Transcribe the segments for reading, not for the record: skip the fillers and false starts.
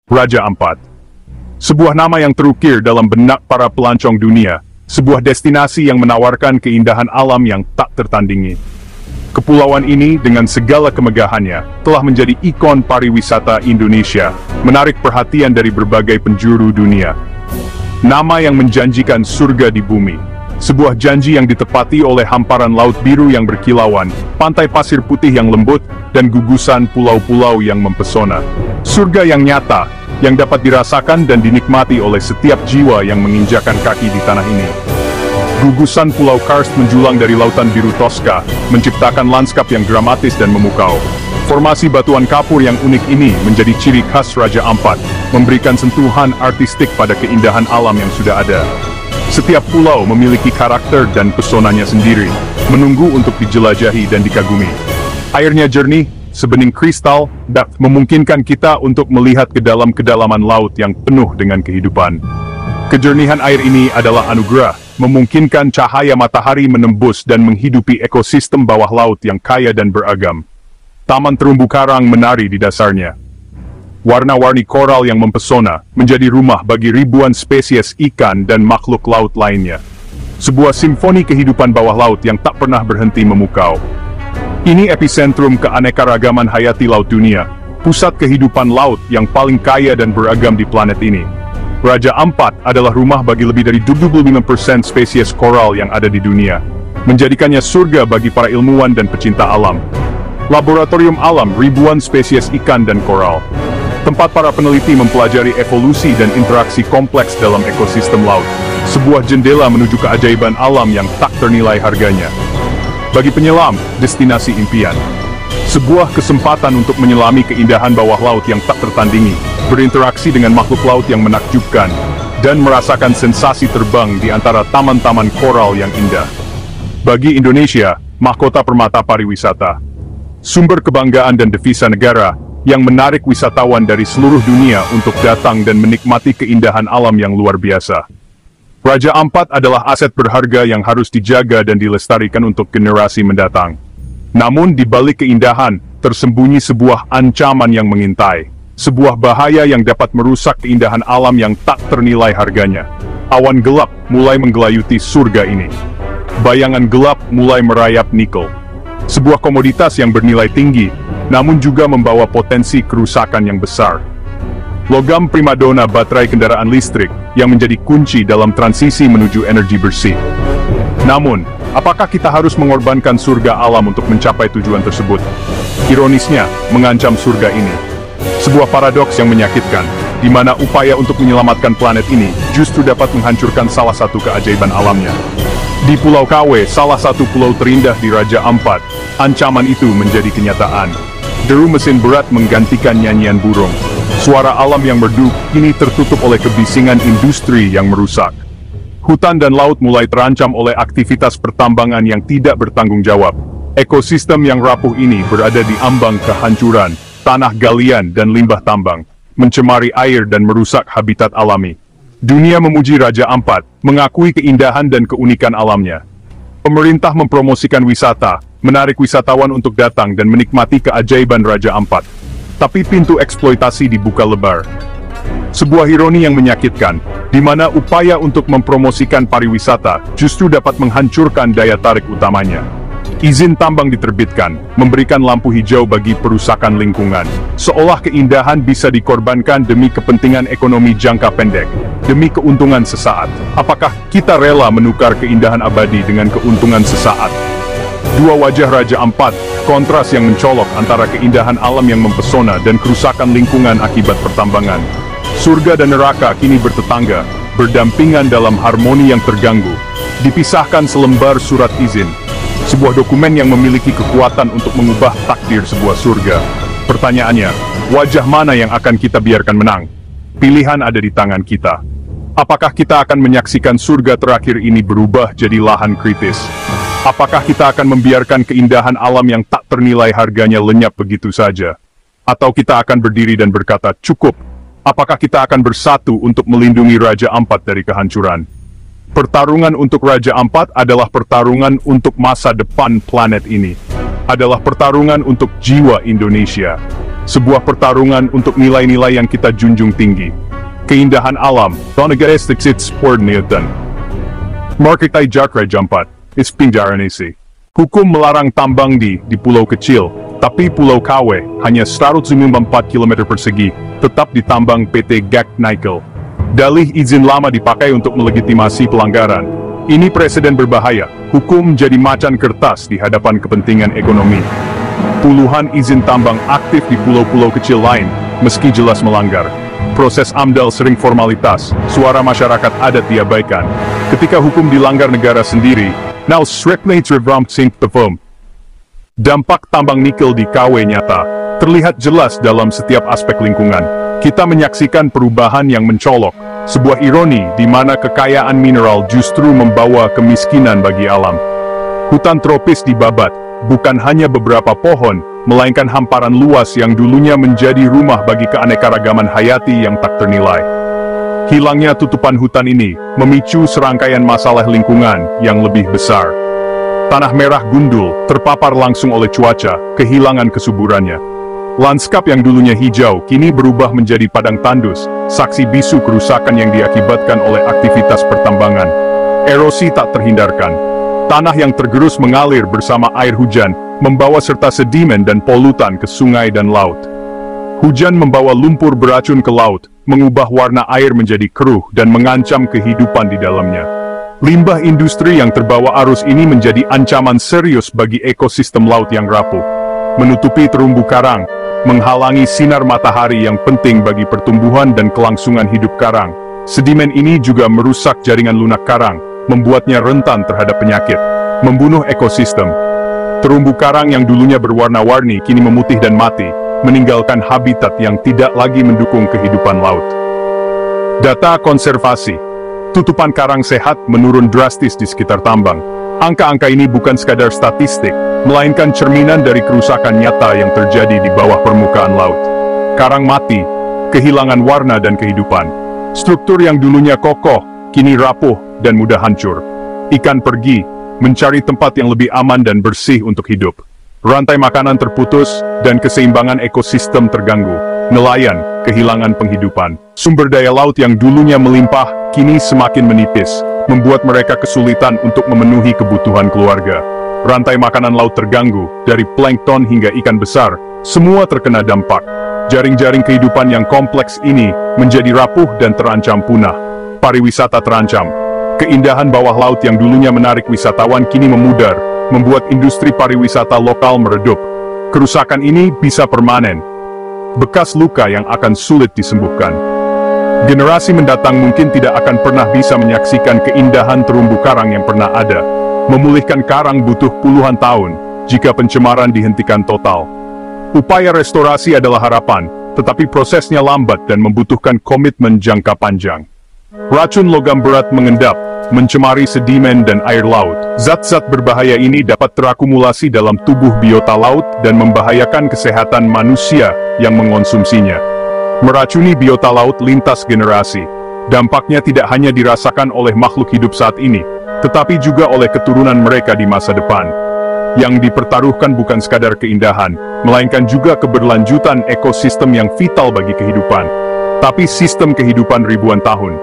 Raja Ampat. Sebuah nama yang terukir dalam benak para pelancong dunia, sebuah destinasi yang menawarkan keindahan alam yang tak tertandingi. Kepulauan ini dengan segala kemegahannya telah menjadi ikon pariwisata Indonesia, menarik perhatian dari berbagai penjuru dunia. Nama yang menjanjikan surga di bumi, sebuah janji yang ditepati oleh hamparan laut biru yang berkilauan, pantai pasir putih yang lembut, dan gugusan pulau-pulau yang mempesona. Surga yang nyata, yang dapat dirasakan dan dinikmati oleh setiap jiwa yang menginjakan kaki di tanah ini. Gugusan Pulau Karst menjulang dari lautan biru Tosca, menciptakan lanskap yang dramatis dan memukau. Formasi batuan kapur yang unik ini menjadi ciri khas Raja Ampat, memberikan sentuhan artistik pada keindahan alam yang sudah ada. Setiap pulau memiliki karakter dan pesonanya sendiri, menunggu untuk dijelajahi dan dikagumi. Airnya jernih, sebening kristal, dan memungkinkan kita untuk melihat ke dalam kedalaman laut yang penuh dengan kehidupan. Kejernihan air ini adalah anugerah, memungkinkan cahaya matahari menembus dan menghidupi ekosistem bawah laut yang kaya dan beragam. Taman terumbu karang menari di dasarnya. Warna-warni koral yang mempesona menjadi rumah bagi ribuan spesies ikan dan makhluk laut lainnya. Sebuah simfoni kehidupan bawah laut yang tak pernah berhenti memukau. Ini epicentrum keanekaragaman hayati laut dunia, pusat kehidupan laut yang paling kaya dan beragam di planet ini. Raja Ampat adalah rumah bagi lebih dari 25% spesies koral yang ada di dunia, menjadikannya surga bagi para ilmuwan dan pecinta alam. Laboratorium alam ribuan spesies ikan dan koral. Tempat para peneliti mempelajari evolusi dan interaksi kompleks dalam ekosistem laut. Sebuah jendela menuju keajaiban alam yang tak ternilai harganya. Bagi penyelam, destinasi impian. Sebuah kesempatan untuk menyelami keindahan bawah laut yang tak tertandingi, berinteraksi dengan makhluk laut yang menakjubkan, dan merasakan sensasi terbang di antara taman-taman koral yang indah. Bagi Indonesia, mahkota permata pariwisata. Sumber kebanggaan dan devisa negara, yang menarik wisatawan dari seluruh dunia untuk datang dan menikmati keindahan alam yang luar biasa. Raja Ampat adalah aset berharga yang harus dijaga dan dilestarikan untuk generasi mendatang. Namun di balik keindahan, tersembunyi sebuah ancaman yang mengintai. Sebuah bahaya yang dapat merusak keindahan alam yang tak ternilai harganya. Awan gelap mulai menggelayuti surga ini. Bayangan gelap mulai merayap nikel. Sebuah komoditas yang bernilai tinggi, namun juga membawa potensi kerusakan yang besar. Logam primadona baterai kendaraan listrik yang menjadi kunci dalam transisi menuju energi bersih. Namun, apakah kita harus mengorbankan surga alam untuk mencapai tujuan tersebut? Ironisnya, mengancam surga ini. Sebuah paradoks yang menyakitkan, di mana upaya untuk menyelamatkan planet ini justru dapat menghancurkan salah satu keajaiban alamnya. Di Pulau KW, salah satu pulau terindah di Raja Ampat, ancaman itu menjadi kenyataan. Deru mesin berat menggantikan nyanyian burung. Suara alam yang merdu kini tertutup oleh kebisingan industri yang merusak. Hutan dan laut mulai terancam oleh aktivitas pertambangan yang tidak bertanggung jawab. Ekosistem yang rapuh ini berada di ambang kehancuran, tanah galian dan limbah tambang, mencemari air dan merusak habitat alami. Dunia memuji Raja Ampat, mengakui keindahan dan keunikan alamnya. Pemerintah mempromosikan wisata, menarik wisatawan untuk datang dan menikmati keajaiban Raja Ampat. Tapi pintu eksploitasi dibuka lebar. Sebuah ironi yang menyakitkan, di mana upaya untuk mempromosikan pariwisata justru dapat menghancurkan daya tarik utamanya. Izin tambang diterbitkan, memberikan lampu hijau bagi perusakan lingkungan. Seolah keindahan bisa dikorbankan demi kepentingan ekonomi jangka pendek, demi keuntungan sesaat. Apakah kita rela menukar keindahan abadi dengan keuntungan sesaat? Dua wajah Raja Ampat, kontras yang mencolok antara keindahan alam yang mempesona dan kerusakan lingkungan akibat pertambangan. Surga dan neraka kini bertetangga, berdampingan dalam harmoni yang terganggu. Dipisahkan selembar surat izin. Sebuah dokumen yang memiliki kekuatan untuk mengubah takdir sebuah surga. Pertanyaannya, wajah mana yang akan kita biarkan menang? Pilihan ada di tangan kita. Apakah kita akan menyaksikan surga terakhir ini berubah jadi lahan kritis? Apakah kita akan membiarkan keindahan alam yang tak ternilai harganya lenyap begitu saja? Atau kita akan berdiri dan berkata, cukup? Apakah kita akan bersatu untuk melindungi Raja Ampat dari kehancuran? Pertarungan untuk Raja Ampat adalah pertarungan untuk masa depan planet ini. Adalah pertarungan untuk jiwa Indonesia. sebuah pertarungan untuk nilai-nilai yang kita junjung tinggi. Keindahan alam, Marketai Jakra Jampat, Ispindaranesi. Hukum melarang tambang di pulau kecil, tapi Pulau Kawe, hanya 194 km persegi, tetap ditambang PT Gak Nickel. Dalih izin lama dipakai untuk melegitimasi pelanggaran. Ini presiden berbahaya, hukum jadi macan kertas di hadapan kepentingan ekonomi. Puluhan izin tambang aktif di pulau-pulau kecil lain, meski jelas melanggar. Proses AMDAL sering formalitas, suara masyarakat adat diabaikan. Ketika hukum dilanggar negara sendiri, now strictly perform. Dampak tambang nikel di KW nyata, terlihat jelas dalam setiap aspek lingkungan. Kita menyaksikan perubahan yang mencolok, sebuah ironi di mana kekayaan mineral justru membawa kemiskinan bagi alam. Hutan tropis dibabat, bukan hanya beberapa pohon, melainkan hamparan luas yang dulunya menjadi rumah bagi keanekaragaman hayati yang tak ternilai. Hilangnya tutupan hutan ini memicu serangkaian masalah lingkungan yang lebih besar. Tanah merah gundul, terpapar langsung oleh cuaca, kehilangan kesuburannya. Lanskap yang dulunya hijau kini berubah menjadi padang tandus, saksi bisu kerusakan yang diakibatkan oleh aktivitas pertambangan. Erosi tak terhindarkan. Tanah yang tergerus mengalir bersama air hujan, membawa serta sedimen dan polutan ke sungai dan laut. Hujan membawa lumpur beracun ke laut, mengubah warna air menjadi keruh dan mengancam kehidupan di dalamnya. Limbah industri yang terbawa arus ini menjadi ancaman serius bagi ekosistem laut yang rapuh. Menutupi terumbu karang, menghalangi sinar matahari yang penting bagi pertumbuhan dan kelangsungan hidup karang. Sedimen ini juga merusak jaringan lunak karang, membuatnya rentan terhadap penyakit, membunuh ekosistem. Terumbu karang yang dulunya berwarna-warni kini memutih dan mati, meninggalkan habitat yang tidak lagi mendukung kehidupan laut. Data konservasi. Tutupan karang sehat menurun drastis di sekitar tambang. Angka-angka ini bukan sekadar statistik, melainkan cerminan dari kerusakan nyata yang terjadi di bawah permukaan laut. Karang mati, kehilangan warna dan kehidupan. Struktur yang dulunya kokoh, kini rapuh dan mudah hancur. Ikan pergi, mencari tempat yang lebih aman dan bersih untuk hidup. Rantai makanan terputus, dan keseimbangan ekosistem terganggu. Nelayan, kehilangan penghidupan. Sumber daya laut yang dulunya melimpah, kini semakin menipis, membuat mereka kesulitan untuk memenuhi kebutuhan keluarga. Rantai makanan laut terganggu, dari plankton hingga ikan besar, semua terkena dampak. Jaring-jaring kehidupan yang kompleks ini menjadi rapuh dan terancam punah. Pariwisata terancam. Keindahan bawah laut yang dulunya menarik wisatawan kini memudar, membuat industri pariwisata lokal meredup. Kerusakan ini bisa permanen. Bekas luka yang akan sulit disembuhkan. Generasi mendatang mungkin tidak akan pernah bisa menyaksikan keindahan terumbu karang yang pernah ada. Memulihkan karang butuh puluhan tahun, jika pencemaran dihentikan total. Upaya restorasi adalah harapan, tetapi prosesnya lambat dan membutuhkan komitmen jangka panjang. Racun logam berat mengendap, mencemari sedimen dan air laut. Zat-zat berbahaya ini dapat terakumulasi dalam tubuh biota laut dan membahayakan kesehatan manusia yang mengonsumsinya. Meracuni biota laut lintas generasi. Dampaknya tidak hanya dirasakan oleh makhluk hidup saat ini, tetapi juga oleh keturunan mereka di masa depan. Yang dipertaruhkan bukan sekadar keindahan, melainkan juga keberlanjutan ekosistem yang vital bagi kehidupan. Tapi sistem kehidupan ribuan tahun.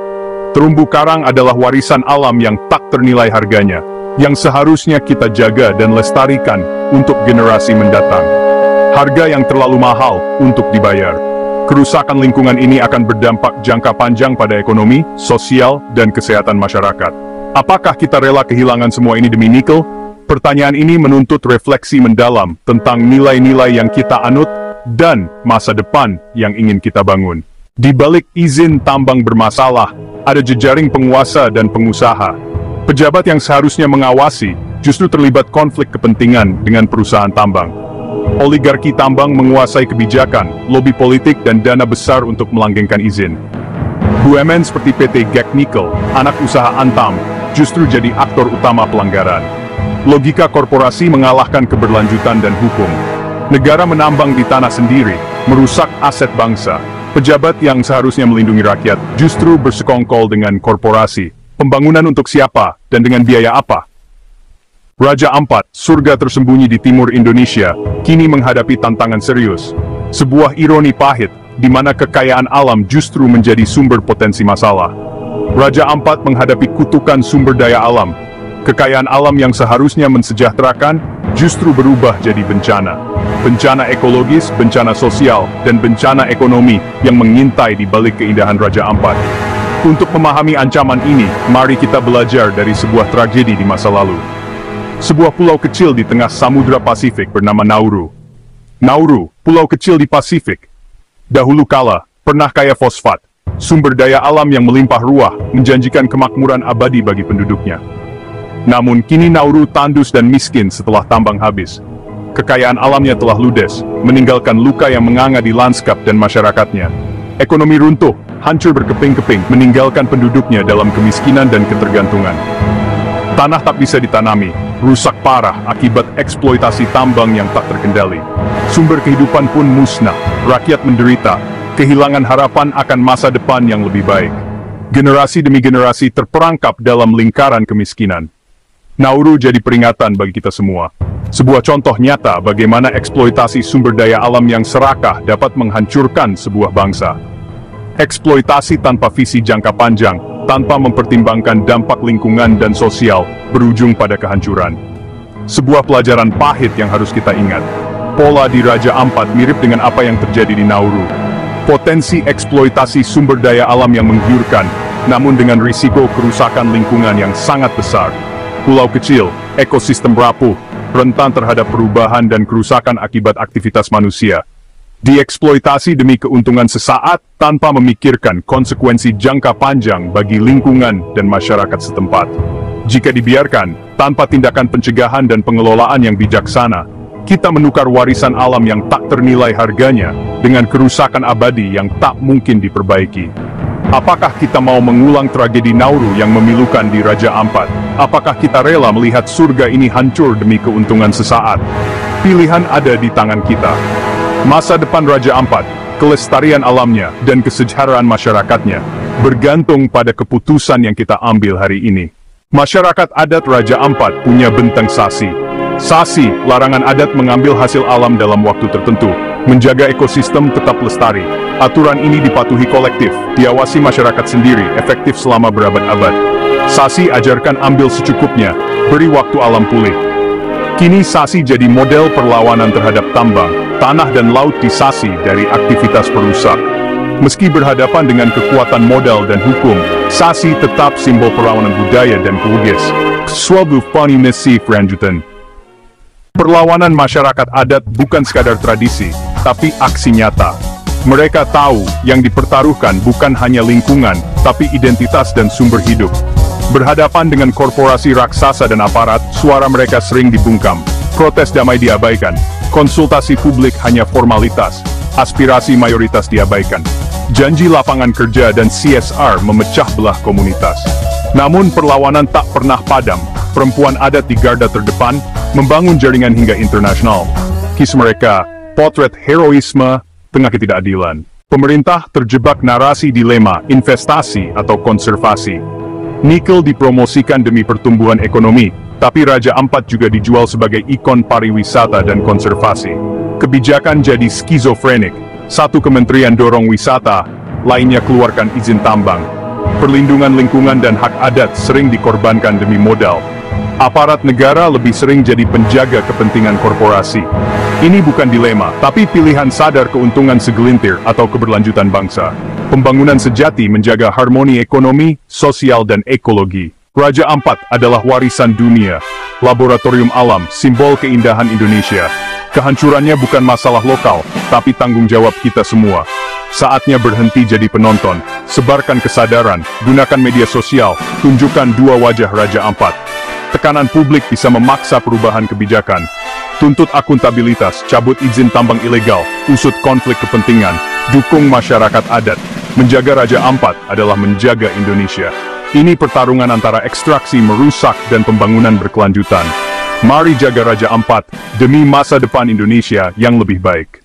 Terumbu karang adalah warisan alam yang tak ternilai harganya, yang seharusnya kita jaga dan lestarikan untuk generasi mendatang. Harga yang terlalu mahal untuk dibayar. Kerusakan lingkungan ini akan berdampak jangka panjang pada ekonomi, sosial, dan kesehatan masyarakat. Apakah kita rela kehilangan semua ini demi nikel? Pertanyaan ini menuntut refleksi mendalam tentang nilai-nilai yang kita anut dan masa depan yang ingin kita bangun. Di balik izin tambang bermasalah, ada jejaring penguasa dan pengusaha. Pejabat yang seharusnya mengawasi, justru terlibat konflik kepentingan dengan perusahaan tambang. Oligarki tambang menguasai kebijakan, lobi politik dan dana besar untuk melanggengkan izin. BUMN seperti PT Gak Nickel, anak usaha Antam, justru jadi aktor utama pelanggaran. Logika korporasi mengalahkan keberlanjutan dan hukum. Negara menambang di tanah sendiri, merusak aset bangsa. Pejabat yang seharusnya melindungi rakyat, justru bersekongkol dengan korporasi. Pembangunan untuk siapa, dan dengan biaya apa? Raja Ampat, surga tersembunyi di timur Indonesia, kini menghadapi tantangan serius. Sebuah ironi pahit, di mana kekayaan alam justru menjadi sumber potensi masalah. Raja Ampat menghadapi kutukan sumber daya alam. Kekayaan alam yang seharusnya mensejahterakan, justru berubah jadi bencana. Bencana ekologis, bencana sosial, dan bencana ekonomi yang mengintai di balik keindahan Raja Ampat. Untuk memahami ancaman ini, mari kita belajar dari sebuah tragedi di masa lalu. Sebuah pulau kecil di tengah Samudra Pasifik bernama Nauru. Nauru, pulau kecil di Pasifik. Dahulu kala, pernah kaya fosfat, sumber daya alam yang melimpah ruah, menjanjikan kemakmuran abadi bagi penduduknya. Namun kini Nauru tandus dan miskin setelah tambang habis. Kekayaan alamnya telah ludes, meninggalkan luka yang menganga di lanskap dan masyarakatnya. Ekonomi runtuh, hancur berkeping-keping, meninggalkan penduduknya dalam kemiskinan dan ketergantungan. Tanah tak bisa ditanami, rusak parah akibat eksploitasi tambang yang tak terkendali. Sumber kehidupan pun musnah, rakyat menderita, kehilangan harapan akan masa depan yang lebih baik. Generasi demi generasi terperangkap dalam lingkaran kemiskinan. Nauru jadi peringatan bagi kita semua. Sebuah contoh nyata bagaimana eksploitasi sumber daya alam yang serakah dapat menghancurkan sebuah bangsa. Eksploitasi tanpa visi jangka panjang, tanpa mempertimbangkan dampak lingkungan dan sosial, berujung pada kehancuran. Sebuah pelajaran pahit yang harus kita ingat. Pola di Raja Ampat mirip dengan apa yang terjadi di Nauru. Potensi eksploitasi sumber daya alam yang menggiurkan, namun dengan risiko kerusakan lingkungan yang sangat besar. Pulau kecil, ekosistem rapuh, rentan terhadap perubahan dan kerusakan akibat aktivitas manusia. Dieksploitasi demi keuntungan sesaat tanpa memikirkan konsekuensi jangka panjang bagi lingkungan dan masyarakat setempat. Jika dibiarkan, tanpa tindakan pencegahan dan pengelolaan yang bijaksana, kita menukar warisan alam yang tak ternilai harganya dengan kerusakan abadi yang tak mungkin diperbaiki. Apakah kita mau mengulang tragedi Nauru yang memilukan di Raja Ampat? Apakah kita rela melihat surga ini hancur demi keuntungan sesaat? Pilihan ada di tangan kita. Masa depan Raja Ampat, kelestarian alamnya, dan kesejahteraan masyarakatnya bergantung pada keputusan yang kita ambil hari ini. Masyarakat adat Raja Ampat punya benteng Sasi. Sasi, larangan adat mengambil hasil alam dalam waktu tertentu, menjaga ekosistem tetap lestari. Aturan ini dipatuhi kolektif, diawasi masyarakat sendiri, efektif selama berabad-abad. Sasi ajarkan ambil secukupnya, beri waktu alam pulih. Kini Sasi jadi model perlawanan terhadap tambang, tanah dan laut di Sasi dari aktivitas perusak. Meski berhadapan dengan kekuatan modal dan hukum, Sasi tetap simbol perlawanan budaya dan pelukis. Suatu Fanimesi Franjutan. Perlawanan masyarakat adat bukan sekadar tradisi, tapi aksi nyata. Mereka tahu yang dipertaruhkan bukan hanya lingkungan, tapi identitas dan sumber hidup. Berhadapan dengan korporasi raksasa dan aparat, suara mereka sering dibungkam. Protes damai diabaikan. Konsultasi publik hanya formalitas. Aspirasi mayoritas diabaikan. Janji lapangan kerja dan CSR memecah belah komunitas. Namun perlawanan tak pernah padam. Perempuan adat di garda terdepan, membangun jaringan hingga internasional. Kisah mereka, potret heroisme tengah ketidakadilan. Pemerintah terjebak narasi dilema, investasi atau konservasi. Nikel dipromosikan demi pertumbuhan ekonomi, tapi Raja Ampat juga dijual sebagai ikon pariwisata dan konservasi. Kebijakan jadi skizofrenik, satu kementerian dorong wisata, lainnya keluarkan izin tambang. Perlindungan lingkungan dan hak adat sering dikorbankan demi modal. Aparat negara lebih sering jadi penjaga kepentingan korporasi. Ini bukan dilema, tapi pilihan sadar keuntungan segelintir atau keberlanjutan bangsa. Pembangunan sejati menjaga harmoni ekonomi, sosial dan ekologi. Raja Ampat adalah warisan dunia, laboratorium alam, simbol keindahan Indonesia. Kehancurannya bukan masalah lokal, tapi tanggung jawab kita semua. Saatnya berhenti jadi penonton, sebarkan kesadaran, gunakan media sosial, tunjukkan dua wajah Raja Ampat. Tekanan publik bisa memaksa perubahan kebijakan. Tuntut akuntabilitas, cabut izin tambang ilegal, usut konflik kepentingan, dukung masyarakat adat. Menjaga Raja Ampat adalah menjaga Indonesia. Ini pertarungan antara ekstraksi merusak dan pembangunan berkelanjutan. Mari jaga Raja Ampat, demi masa depan Indonesia yang lebih baik.